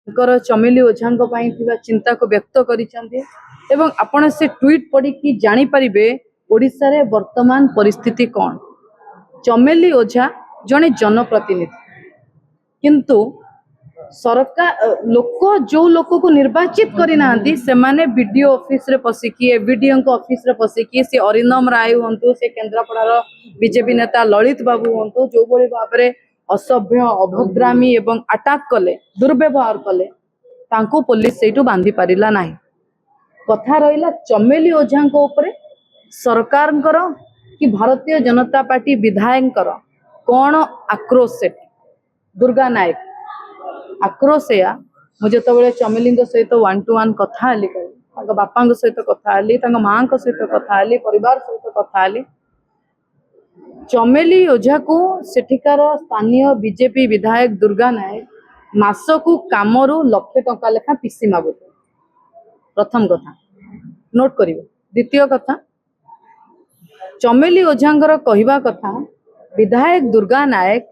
चमेली ओझा चिंता को व्यक्त कर आपण से ट्वीट पढ़ी कि जानीपारे ओडिशा रे वर्तमान परिस्थिति कौन। चमेली ओझा जने जनप्रतिनिधि किंतु सरकार लोक जो लोक को निर्वाचित करना से माने बीडीओ ऑफिस रे पसिकी एबीडीओ को ऑफिस रे पसिकी से अरिंदम राय हंतु से केन्द्रापड़ार बीजेपी नेता ललित बाबू हंतु जो बड़ी भाव में असभ्य अभद्रामी एवं अटैक कले दुर्व्यवहार कले तांको पुलिस सेठू बांधी पारिला नाही। कथा रहिला चमेली ओझा ऊपर सरकार कि भारतीय जनता पार्टी विधायक कौन आक्रोश से दुर्गा नायक आक्रोश या मुझे तो चमेली सहित 1-to-1 कथा बापा सहित कथा माँ सहित कथा परिवार सहित कथा चमेली ओझा को सेठिकार स्थानीय बीजेपी विधायक दुर्गा नायक मासकू कामरू 1 लाख टंका लेखा पीसी मागु। प्रथम कथा नोट करिवे। द्वितीय कथा चमेली ओझांगर कहवा कथा विधायक दुर्गा नायक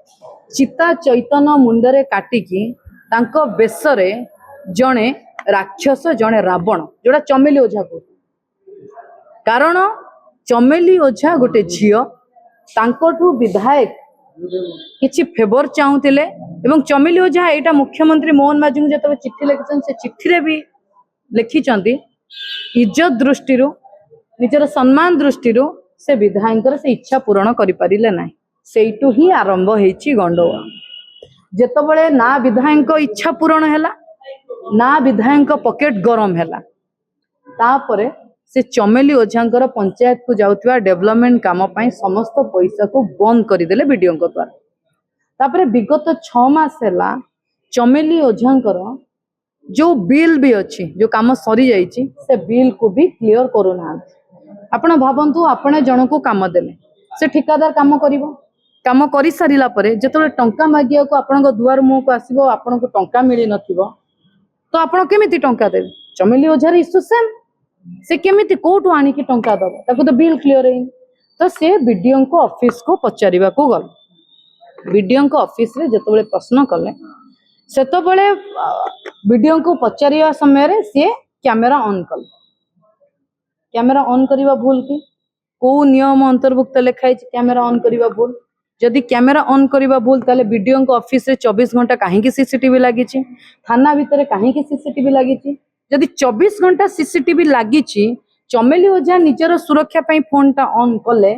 चिता चैतन मुंडरे काटिकी तांको बेसरे जणे राक्षस जणे रावण जोड़ा चमेली ओझा को कारण चमेली ओझा गोटे झियो तांकोठू विधायक किछि फेवर चाहूतिले एवं चमेली ओझा एटा मुख्यमंत्री मोहन माझी को जतबे चिट्ठी लिखिछन से चिट्ठी रे भी लिखिछंती इज्जत दृष्टि निजर सम्मान दृष्टि से विधायक से इच्छा पूरण करि परिले नाही। सेइटू ही आरंभ हेछि गंडगोल। जेतबेले ना विधायक इच्छा पूरण हैला ना विधायक पॉकेट गरम हैला तापरे से चमेली ओझांकर पंचायत को जाउतबा डेवलपमेंट काम पाई समस्त पैसा को बंद करदेले वीडियो द्वारा। तापरे विगत 6 मास हैला चमेली ओझांकर जो बिल भी अच्छी जो काम सरी जाइछि से बिल को भी क्लियर करूना। आपण भावंतु आपण जन को काम देले से ठिकादार काम करिवो काम करि सारिला परे जेतबे टंका मागिया को आपण दुआर मुह को आसीबो आपण को टंका मिली नथिबो तो आपण केमिति टंका देबे। चमेली ओझार इश्यू सेम से केमिति कोठु आनी की टंका दबो ताको तो बिल क्लियर है तो से बीडीओ को ऑफिस को पचारिबा को गल। बीडीओ को ऑफिस रे जेतबेले प्रश्न कले सेतबेले बीडीओ को पचारिया समय रे से कैमरा ऑन कले। कैमरा ऑन करिवा भूल की को नियम अंतर्भुक्त लिखाई कैमरा ऑन करिवा भूल। जदि कैमरा ऑन करिवा भूल ताले बीडीओ को ऑफिस रे 24 घंटा काहे सीसीटीवी लागि थाना भितर काहे सीसीटीवी लागि जदि 24 घंटा सीसीटीवी लागि चमेली ओझा निजर सुरक्षा पाई फोन टा ऑन कले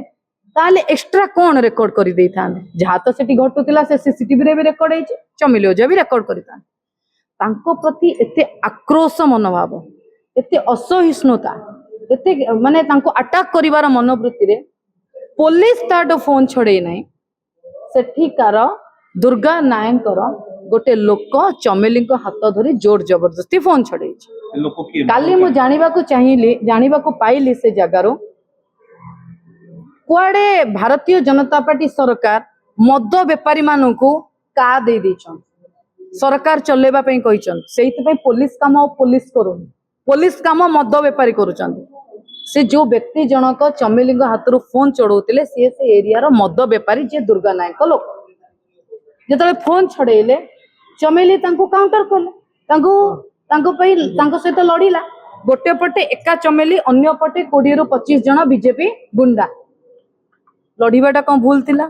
ताले एक्स्ट्रा कौन रेकॉर्ड कर दे था जहाँ तो सेठी घटुला से सीसीटीवी रे भी रेकॉर्ड है चमेली ओझा भी रेकॉर्ड करता तांको प्रति एते आक्रोश मनोभाव एते असहिष्णुता एते माने तांको अटैक करिवार मनोवृत्ति रे पुलिस ताडो फोन छड़े नाही सेठिकार दुर्गा नायकर गोटे लोक चमेली को हाथ धरी जोर जबरदस्ती फोन छड़े काली मु जानिबा को चाहिली जानिबा को पाइली से जगारो कुआडे भारतीय जनता पार्टी सरकार मद बेपारी मानू को का दे देछन सरकार चलेबा पई कहिछन सेहित पई पुलिस काम पुलिस करूनी पुलिस काम मद बेपारी करूछन से जो व्यक्ति जनक चमेली हाथ रू फोन चढ़ौतिले से एरिया रो मद बेपारी जे दुर्गा नायक लोक जेतबे फोन छड़ेले चमेली तांको काउंटर कले तांको सहित लड़ीला गोटे पटे एका चमेली अन्य पटे 20 ରୁ 25 जन बीजेपी गुंडा लड़ीबाटा कौन भूल थिला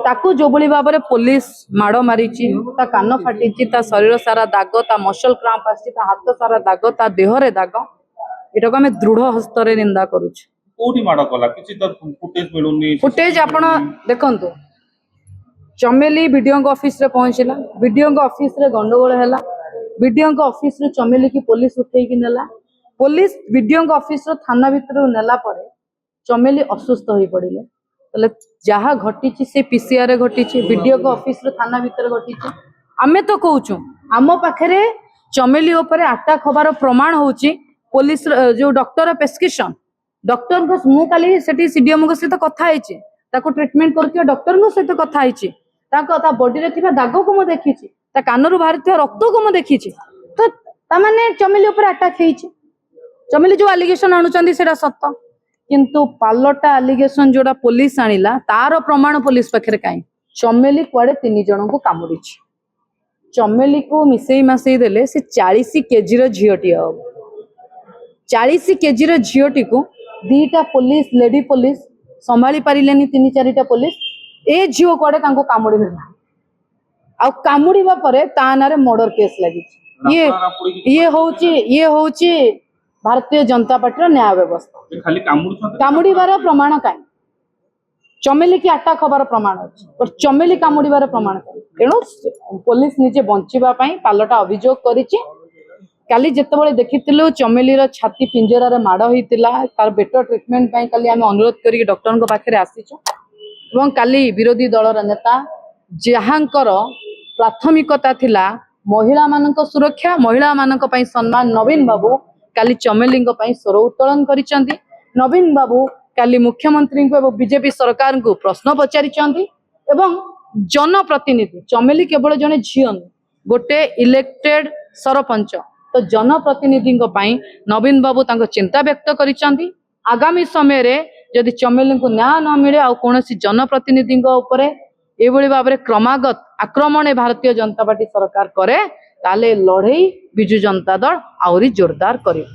ताकू जो बड़ी भाव में पुलिस माड़ मारी ता कान फाटी ता शरीर सारा दाग ता मसल क्रांप आसी ता हाथ सारा दाग ता देहरे दाग एटा को आम दृढ़ हस्तर निंदा फुटेज आपण देखंतु चमेली बीडीओ ऑफिस रे पहुंचला बीडीओ ऑफिस रे गंडगोल हैला बीडीओ ऑफिस रे चमेली की पुलिस उठे की नेला पुलिस बीडीओ ऑफिस रो थाना भीतर नेला परे चमेली असुस्थ होई पड़िले तले जहा घटी से पीसीआर रे घटी बीडीओ ऑफिस रो थाना भीतर घटी आमे तो कहूछु आम पाखरे चमेली ऊपर अटैक होबार प्रमाण होउची पुलिस जो डॉक्टर प्रेस्क्रिप्शन डॉक्टर को मु काली सेठी सीडीएम को सहित कथा आइछि ताको ट्रीटमेंट करके डॉक्टर को सहित कथा आइछि ता बॉडी रे थिबा दाग को म देखिछि ता कानरू बाहरथिबा रक्त को म देखिछि तो ता माने चमेली ऊपर अटैक हेछि चमेली जो एलिगेशन आणुचंदी सेटा सत्य किंतु पालटा एलिगेशन जोड़ा पुलिस आनिला तार प्रमाण पुलिस पाखरे काई चमेली कुआडे 3 जन को कामुडिछि चमेली को मिसई मासई देले से 40 केजी झीटी हम 40 केजी झीटी को दीटा पुलिस लेडी पुलिस संभाली पारे 3-4टा पुलिस ए झील कड़े कामुड़ी आ कामुड़ा पर ताना मर्डर केस लगी ये होची भारतीय जनता पार्टी न्याय व्यवस्था कामुड़ार प्रमाण कहीं चमेली की अटैक हबार प्रमाण अच्छी पर चमेली कामुड़ार प्रमाण तेणु पुलिस निजे बचाई पालटा अभियोग करी जिते देखी चमेलीर छाती पिंजर रे माड़ होता तार बेटर ट्रिटमेंट काली आम अनुरोध कर डॉक्टर पाखे आसीचु काली विरोधी दलर नेता जहाँकर प्राथमिकता थिला महिला मानक सुरक्षा महिला मानक सम्मान नवीन बाबू काली चमेली स्वर उत्तोलन करिसेंती नवीन बाबू काली मुख्यमंत्री को बीजेपी सरकार को प्रश्न पचारि जनप्रतिनिधि चमेली केवल जड़े झील गोटे इलेक्टेड सरपंच तो जनप्रतिनिधि नवीन बाबू चिंता व्यक्त करिसेंती आगामी समय रे यदि चमेली को न्याय न मिले आ कौन जनप्रतिनिधि एभली भाव में क्रमागत आक्रमण भारतीय जनता पार्टी सरकार करे ताले लड़ई बिजु जनता दल आउरी जोरदार करे।